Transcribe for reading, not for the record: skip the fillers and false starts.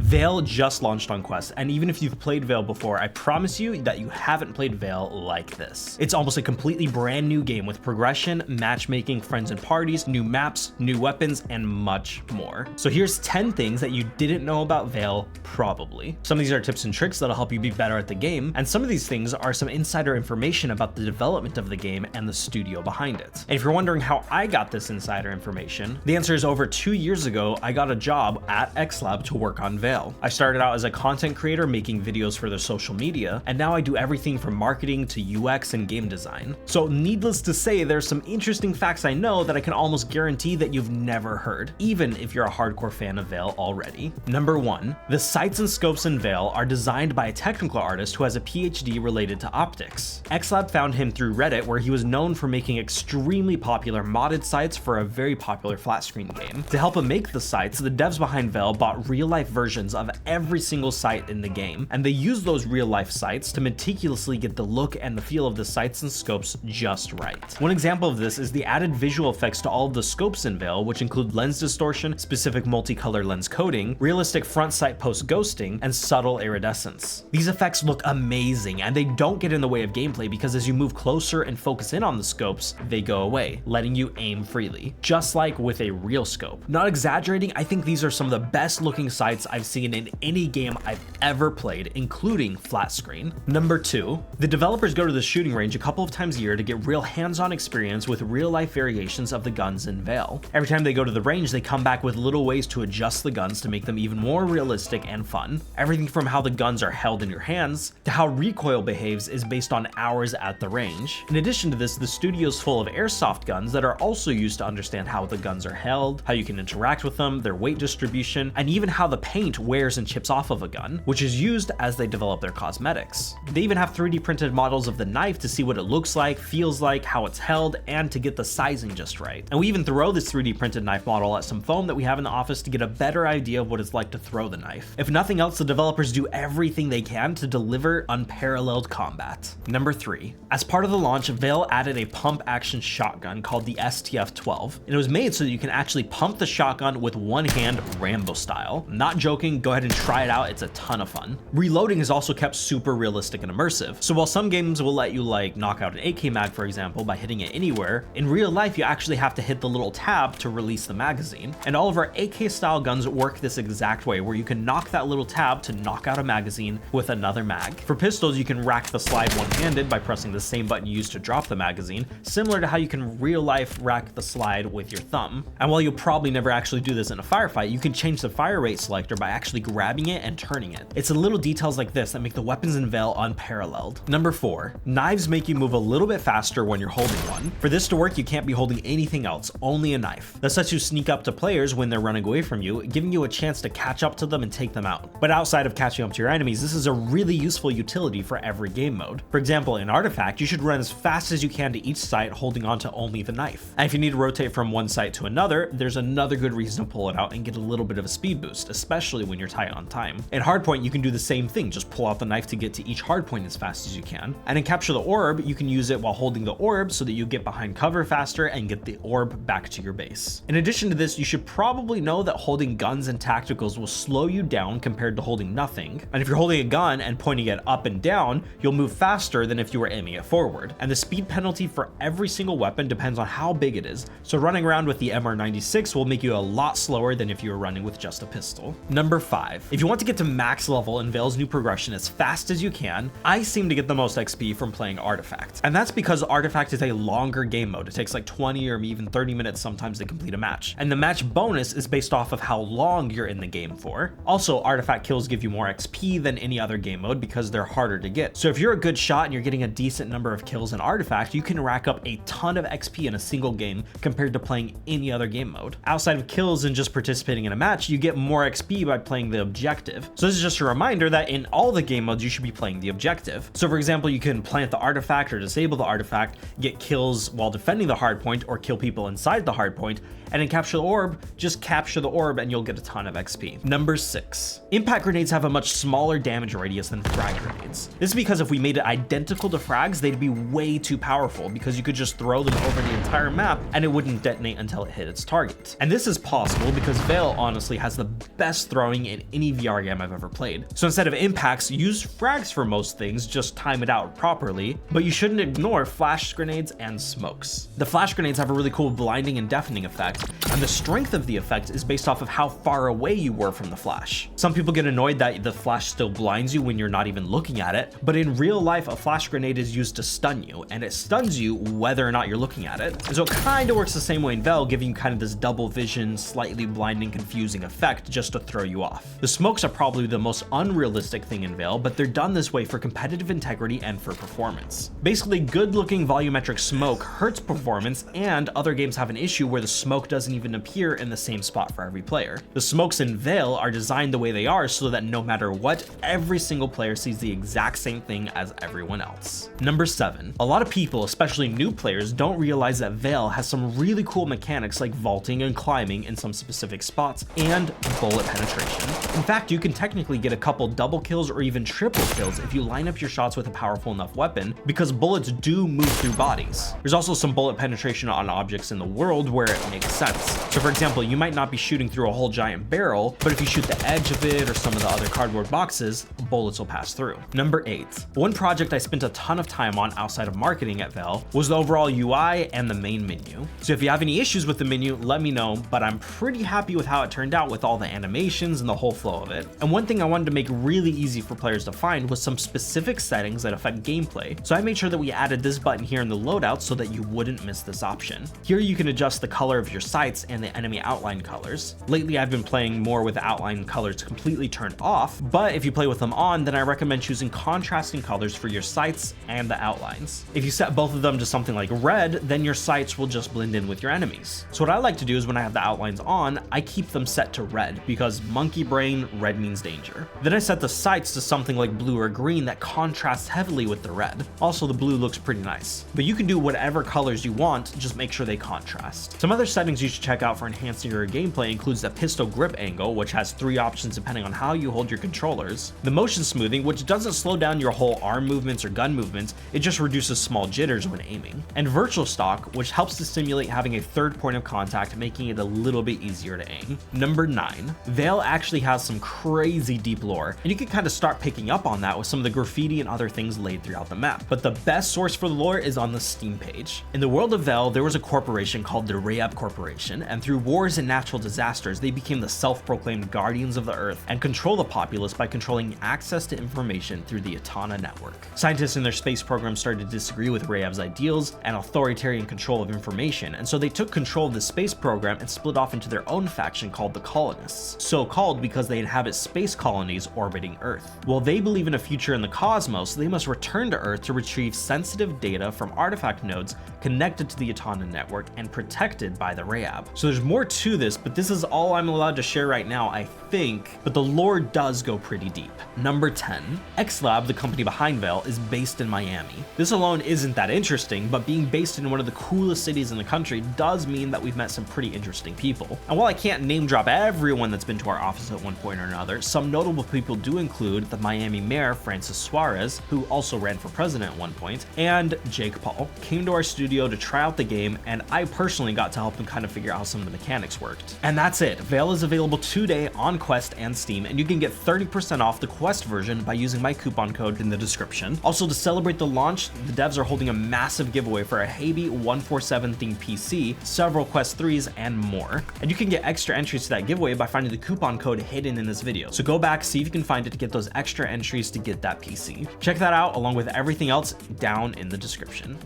VAIL just launched on Quest, and even if you've played VAIL before, I promise you that you haven't played VAIL like this. It's almost a completely brand new game with progression, matchmaking, friends and parties, new maps, new weapons, and much more. So here's 10 things that you didn't know about VAIL probably. Some of these are tips and tricks that'll help you be better at the game, and some of these things are some insider information about the development of the game and the studio behind it. And if you're wondering how I got this insider information, the answer is over 2 years ago, I got a job at XLab to work on VAIL. I started out as a content creator making videos for their social media, and now I do everything from marketing to UX and game design. So needless to say, there's some interesting facts I know that I can almost guarantee that you've never heard, even if you're a hardcore fan of VAIL already. Number 1, the sights and scopes in VAIL are designed by a technical artist who has a PhD related to optics. XLab found him through Reddit, where he was known for making extremely popular modded sights for a very popular flat screen game. To help him make the sights, the devs behind VAIL bought real-life versions of every single sight in the game, and they used those real-life sights to meticulously get the look and the feel of the sights and scopes just right. One example of this is the added visual effects to all of the scopes in VAIL, which include lens distortion, specific multicolor lens coding, realistic front sight post ghosting, and subtle iridescence. These effects look amazing, and they don't get in the way of gameplay because as you move closer and focus in on the scopes, they go away, letting you aim freely, just like with a real scope. Not exaggerating, I think these are some of the best looking sights I've seen in any game I've ever played, including flat screen. Number 2, the developers go to the shooting range a couple of times a year to get real hands-on experience with real-life variations of the guns in VAIL. Every time they go to the range, they come back with little ways to adjust the guns to make them even more realistic and fun. Everything from how the guns are held in your hands to how recoil behaves is based on hours at the range. In addition to this, the studio's full of airsoft guns that are also used to understand how the guns are held, how you can interact with them, their weight distribution, and even how the paint wears and chips off of a gun, which is used as they develop their cosmetics. They even have 3D printed models of the knife to see what it looks like, feels like, how it's held, and to get the sizing just right. And we even throw this 3D printed knife model at some foam that we have in the office to get a better idea of what it's like to throw the knife. If nothing else, the developers do everything they can to deliver unparalleled combat. Number 3, as part of the launch, VAIL added a pump action shotgun called the STF-12, and it was made so that you can actually pump the shotgun with one hand Rambo style. Not joking, go ahead and try it out, it's a ton of fun. Reloading is also kept super realistic and immersive, so while some games will let you like knock out an AK mag for example by hitting it anywhere, in real life you actually have to hit the little tab to release the magazine. And all of our AK style guns work this exact way, where you can knock that little tab to knock out a magazine with another mag. For pistols, you can rack the slide one-handed by pressing the same button you used to drop the magazine, similar to how you can real life rack the slide with your thumb. And while you'll probably never actually do this in a firefight, you can change the fire rate selector by actually grabbing it and turning it. It's the little details like this that make the weapons in VAIL unparalleled. Number 4, knives make you move a little bit faster when you're holding one. For this to work, you can't be holding anything else, only a knife. This lets you sneak up to players when they're running away from you, giving you a chance to catch up to them and take them out. But outside of catching up to your enemies, this is a really useful utility for every game mode. For example, in Artifact, you should run as fast as you can to each sight holding onto only the knife. And if you need to rotate from one sight to another, there's another good reason to pull it out and get a little bit of a speed boost, especially when you're tight on time. In Hardpoint, you can do the same thing, just pull out the knife to get to each hardpoint as fast as you can. And in Capture the Orb, you can use it while holding the orb so that you get behind cover faster and get the orb back to your base. In addition to this, you should probably know that holding guns and tacticals will slow you down compared to holding nothing. And if you're holding a gun and pointing it up and down, you'll move faster than if you were aiming it forward. And the speed penalty for every single weapon depends on how big it is, so running around with the MR96 will make you a lot slower than if you were running with just a pistol. Number 5, if you want to get to max level in VAIL's new progression as fast as you can, I seem to get the most XP from playing Artifact. And that's because Artifact is a longer game mode. It takes like 20 or even 30 minutes sometimes to complete a match. And the match bonus is based off of how long you're in the game for. Also, Artifact kills give you more XP than any other game mode because they're harder to get. So if you're a good shot and you're getting a decent number of kills in Artifact, you can rack up a ton of XP in a single game compared to playing any other game mode. Outside of kills and just participating in a match, you get more XP by playing the objective. So this is just a reminder that in all the game modes, you should be playing the objective. So for example, you can plant the artifact or disable the artifact, get kills while defending the hardpoint, or kill people inside the hardpoint, and in Capture the Orb, just capture the orb and you'll get a ton of XP. Number 6. Impact grenades have a much smaller damage radius than frag grenades. This is because if we made it identical to frags, they'd be way too powerful because you could just throw them over the entire map and it wouldn't detonate until it hit its target. And this is possible because VAIL honestly has the best throwing in any VR game I've ever played. So instead of impacts, use frags for most things, just time it out properly, but you shouldn't ignore flash grenades and smokes. The flash grenades have a really cool blinding and deafening effect, and the strength of the effect is based off of how far away you were from the flash. Some people get annoyed that the flash still blinds you when you're not even looking at it, but in real life, a flash grenade is used to stun you, and it stuns you whether or not you're looking at it. And so it kind of works the same way in VAIL, giving you kind of this double vision, slightly blinding, confusing effect just to throw you off. The smokes are probably the most unrealistic thing in VAIL, but they're done this way for competitive integrity and for performance. Basically, good-looking volumetric smoke hurts performance, and other games have an issue where the smoke doesn't even appear in the same spot for every player. The smokes in VAIL are designed the way they are so that no matter what, every single player sees the exact same thing as everyone else. Number 7. A lot of people, especially new players, don't realize that VAIL has some really cool mechanics like vaulting and climbing in some specific spots and bullet penetration. In fact, you can technically get a couple double kills or even triple kills if you line up your shots with a powerful enough weapon, because bullets do move through bodies. There's also some bullet penetration on objects in the world where it makes sense. So for example, you might not be shooting through a whole giant barrel, but if you shoot the edge of it or some of the other cardboard boxes, bullets will pass through. Number 8. One project I spent a ton of time on outside of marketing at VAIL was the overall UI and the main menu. So if you have any issues with the menu, let me know, but I'm pretty happy with how it turned out with all the animations and the whole flow of it. And one thing I wanted to make really easy for players to find was some specific settings that affect gameplay. So I made sure that we added this button here in the loadout so that you wouldn't miss this option. Here you can adjust the color of your sights and the enemy outline colors. Lately I've been playing more with the outline colors completely turned off, but if you play with them on, then I recommend choosing contrasting colors for your sights and the outlines. If you set both of them to something like red, then your sights will just blend in with your enemies. So what I like to do is when I have the outlines on, I keep them set to red because monkey brain, red means danger. Then I set the sights to something like blue or green that contrasts heavily with the red. Also, the blue looks pretty nice, but you can do whatever colors you want, just make sure they contrast. Some other settings you should check out for enhancing your gameplay includes the pistol grip angle, which has 3 options depending on how you hold your controllers, the motion smoothing, which doesn't slow down your whole arm movements or gun movements, it just reduces small jitters when aiming, and virtual stock, which helps to simulate having a third point of contact, making it a little bit easier to aim. Number 9. VAIL actually has some crazy deep lore, and you can kind of start picking up on that with some of the graffiti and other things laid throughout the map, but the best source for the lore is on the Steam page. In the world of VAIL, there was a corporation called the RAIL Corporation, and through wars and natural disasters, they became the self-proclaimed guardians of the earth and control the populace by controlling access to information through the Atana network. Scientists in their space program started to disagree with RAIL's ideals and authoritarian control of information, and so they took control of the space program and split off into their own faction called the Colonists, so called because they inhabit space colonies orbiting Earth. While they believe in a future in the cosmos, they must return to Earth to retrieve sensitive data from artifact nodes connected to the Atana network and protected by the RAIL. So there's more to this, but this is all I'm allowed to share right now, I think, but the lore does go pretty deep. Number 10. XLab, the company behind VAIL, is based in Miami. This alone isn't that interesting, but being based in one of the coolest cities in the country does mean that we've met some pretty interesting people. And while I can't name drop everyone that's been to our office at one point or another, some notable people do include the Miami mayor, Francis Suarez, who also ran for president at one point, and Jake Paul came to our studio to try out the game, and I personally got to help him kind of figure out how some of the mechanics worked. And that's it. VAIL is available today on Quest and Steam, and you can get 30% off the Quest version by using my coupon code in the description. Also, to celebrate the launch, the devs are holding a massive giveaway for a Haby 147 themed PC, several Quest 3s, and more. And you can get extra entries to that giveaway by finding the coupon code hidden in this video. So go back, see if you can find it to get those extra entries to get that PC. Check that out along with everything else down in the description.